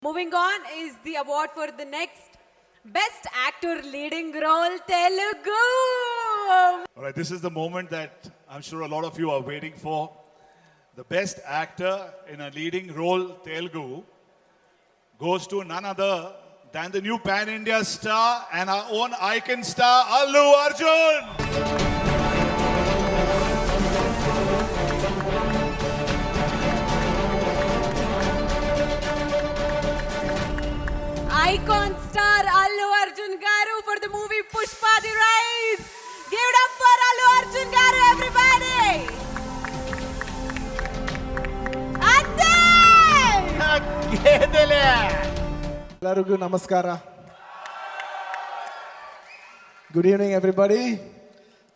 Moving on is the award for the next Best Actor Leading Role Telugu. All right, this is the moment that I'm sure a lot of you are waiting for. The best actor in a leading role, Telugu, goes to none other than the new pan-India star and our own icon star, Allu Arjun. Icon star Allu Arjun Garu for the movie Pushpa the Rise. Give it up for Allu Arjun Garu, everybody. Ante! ಎಲ್ಲರಿಗೂ ನಮಸ್ಕಾರ. Good evening, everybody.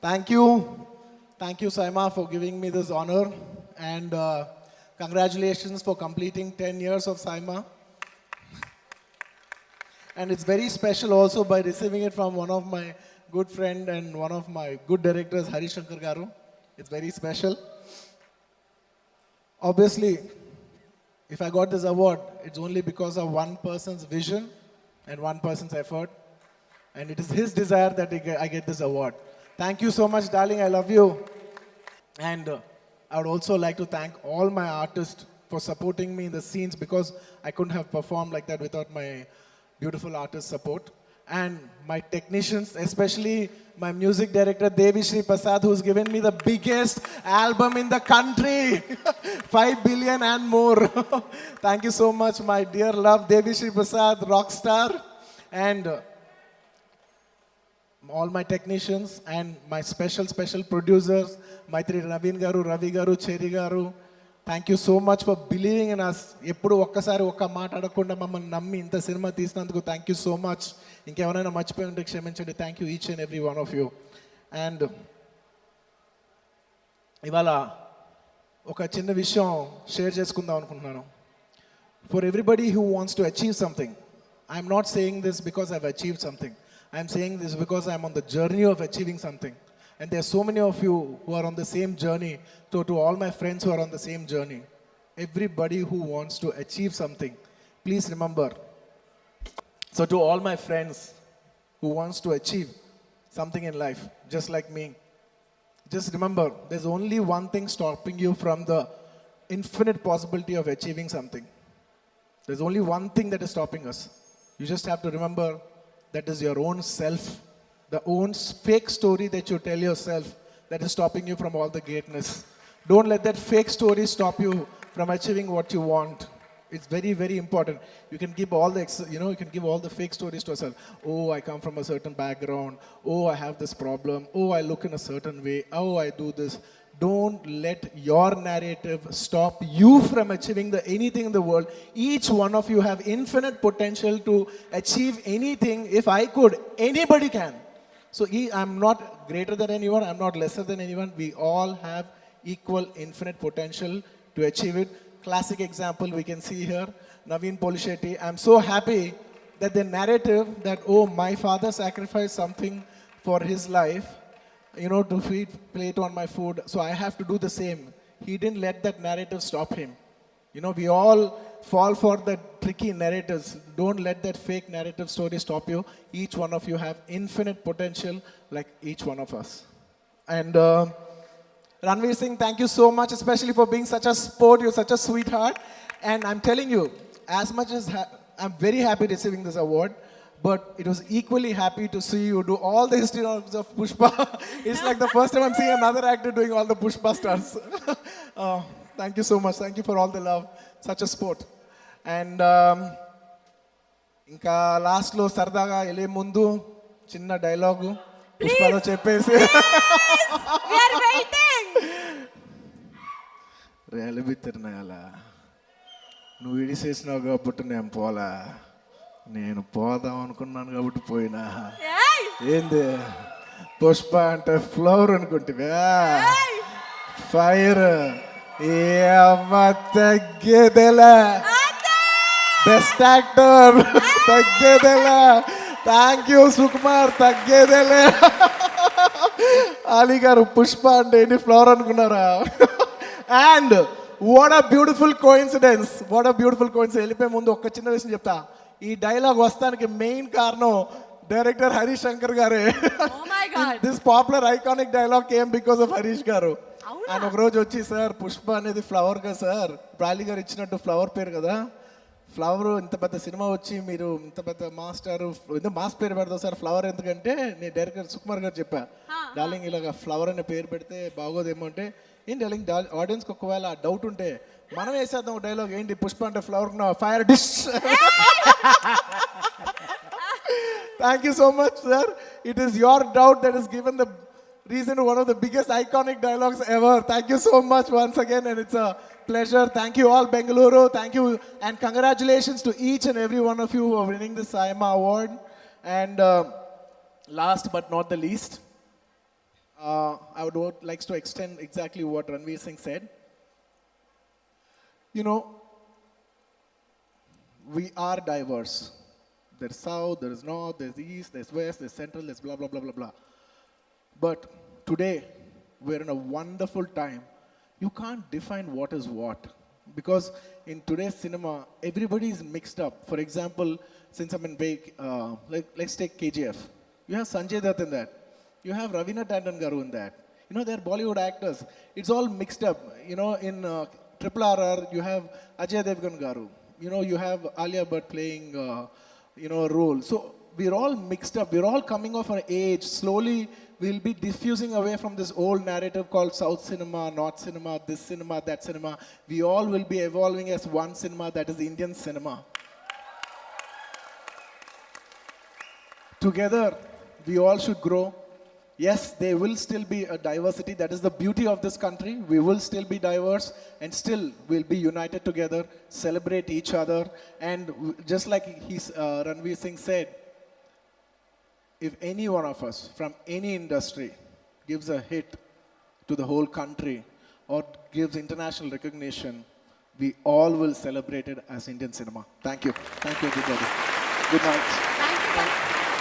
Thank you, Saima, for giving me this honor, and congratulations for completing 10 years of Saima. And it's very special also by receiving it from one of my good friend and one of my good directors, Hari Shankar Garu. It's very special. Obviously, if I got this award, it's only because of one person's vision and one person's effort. And it is his desire that I get this award. Thank you so much, darling. I love you. And I would also like to thank all my artists for supporting me in the scenes, because I couldn't have performed like that without my beautiful artist support. And my technicians, especially my music director Devi Shri Prasad, who's given me the biggest album in the country, 5 billion and more. Thank you so much, my dear love Devi Shri Prasad, rock star. And all my technicians and my special producers, Maitri Naveen Garu, Ravi Garu, Cherry Garu. Thank you so much for believing in us. ఎప్పుడు ఒక్కసారి ఒక్క మాట అడగకుండా మమ్మల్ని నమ్మి ఇంత సినిమా తీసినందుకు థ్యాంక్ యూ సో మచ్. ఇంకెవరైనా మర్చిపోయి ఉంటే క్షమించండి. Thank you each and every one of you. And ఇవాళ ఒక చిన్న విషయం షేర్ చేసుకుందాం అనుకుంటున్నాను. For everybody who wants to achieve something, I'm not saying this because I have achieved something. I'm saying this because I'm on the journey of achieving something. And there are so many of you who are on the same journey. So to all my friends who are on the same journey, everybody who wants to achieve something, please remember. So to all my friends who wants to achieve something in life, just like me, just remember, there's only one thing stopping you from the infinite possibility of achieving something. There's only one thing that is stopping us. You just have to remember, that is your own self. The own fake story that you tell yourself, that is stopping you from all the greatness. Don't let that fake story stop you from achieving what you want. It's very, very important. You can give all the, you can give all the fake stories to yourself. Oh, I come from a certain background. Oh, I have this problem. Oh, I look in a certain way. Oh, I do this. Don't let your narrative stop you from achieving anything in the world. Each one of you have infinite potential to achieve anything. If I could, anybody can. So I'm not greater than anyone, I'm not lesser than anyone. We all have equal infinite potential to achieve it. Classic example we can see here, Naveen Polishetty. I'm so happy that the narrative that, oh, my father sacrificed something for his life, to feed plate on my food, so I have to do the same. He didn't let that narrative stop him. We all fall for the tricky narratives. Don't let that fake narrative story stop you. Each one of you have infinite potential, like each one of us. And Ranveer Singh, thank you so much, especially for being such a sport. You're such a sweetheart. And I'm telling you, as much as I'm very happy receiving this award, but it was equally happy to see you do all the history of Pushpa. It's like the first time I'm seeing another actor doing all the Pushpa stars. Thank you so much. Thank you for all the love. Such a sport. And ఇంకా లాస్ట్లో సరదాగా వెళ్ళే ముందు చిన్న dialogue పుష్పలో చెప్పేసి We are waiting. రేలు బిత్తిరినాయాల నువ్వు ఇడిసేసినావు కాబట్టి నేను పోలా, నేను పోదాం అనుకున్నాను కాబట్టి పోయినా. Hey! ఏంది పుష్ప అంటే ఫ్లవర్ అనుకుంటువా, ఫైర్ తగ్గేదేలా, బెస్ట్ యాక్టర్ తగ్గేదేలా. థ్యాంక్ యూ సుకుమార్, తగ్గేదేలే. అలీ గారు పుష్ప అంటే ఏంటి ఫ్లవర్ అనుకున్నారా? And what a beautiful coincidence, what a beautiful coincidence. వెళ్ళిపోయే ముందు ఒక్క చిన్న విషయం చెప్తా. ఈ డైలాగ్ వస్తానికి మెయిన్ కారణం డైరెక్టర్ హరీష్ శంకర్ గారే. Oh my God. This popular iconic dialogue came because of Harish garu. అవునా? ఆయన ఒక రోజు వచ్చి, సార్ పుష్ప అనేది ఫ్లవర్ కదా సార్, బ్రాలీ గారు ఇచ్చినట్టు ఫ్లవర్ పేరు కదా, ఫ్లవర్ ఇంత పెద్ద సినిమా వచ్చి మీరు ఇంత పెద్ద మాస్టర్ ఎందుకు మాస్ పేరు పెడతావు సార్, ఫ్లవర్ ఎందుకంటే నేను డైరెక్టర్ సుకుమార్ గారు చెప్పా, డార్లింగ్ ఇలాగ ఫ్లవర్ అనే పేరు పెడితే బాగోదేమో అంటే, ఏంటి డార్లింగ్ ఆడియన్స్కి ఒకవేళ డౌట్ ఉంటే మనం వేసేద్దాం డైలాగ్, ఏంటి పుష్ప అంటే flower fire dish. Thank you so much, sir. It is your doubt that has given the reason to one of the biggest iconic dialogues ever. Thank you so much once again, and it's a pleasure. Thank you all, Bengaluru. Thank you, and congratulations to each and every one of you for winning the SIMA award. And last but not the least, I would like to extend exactly what Ranveer Singh said. You know, we are diverse. There's south, there's north, there's east, there's west, there's central, there's blah, blah, blah, blah, blah. But today, we're in a wonderful time. You can't define what is what. Because in today's cinema, everybody is mixed up. For example, since I'm in let's take KGF. You have Sanjay Dutt in that. You have Ravina Tandon Garu in that. You know, they're Bollywood actors. It's all mixed up. You know, in RRR, you have Ajay Devgan Garu. You know, you have Alia Bhatt playing, a role. So we're all mixed up. We're all coming off an age. Slowly, we'll be diffusing away from this old narrative called South cinema, North cinema, this cinema, that cinema. We all will be evolving as one cinema, that is Indian cinema. Together, we all should grow. Yes, there will still be a diversity. That is the beauty of this country. We will still be diverse, and still we'll be united together, celebrate each other. And just like Ranveer Singh said, if any one of us from any industry gives a hit to the whole country or gives international recognition, we all will celebrate it as Indian cinema. Thank you. Thank you, everybody. Good night. Thank you.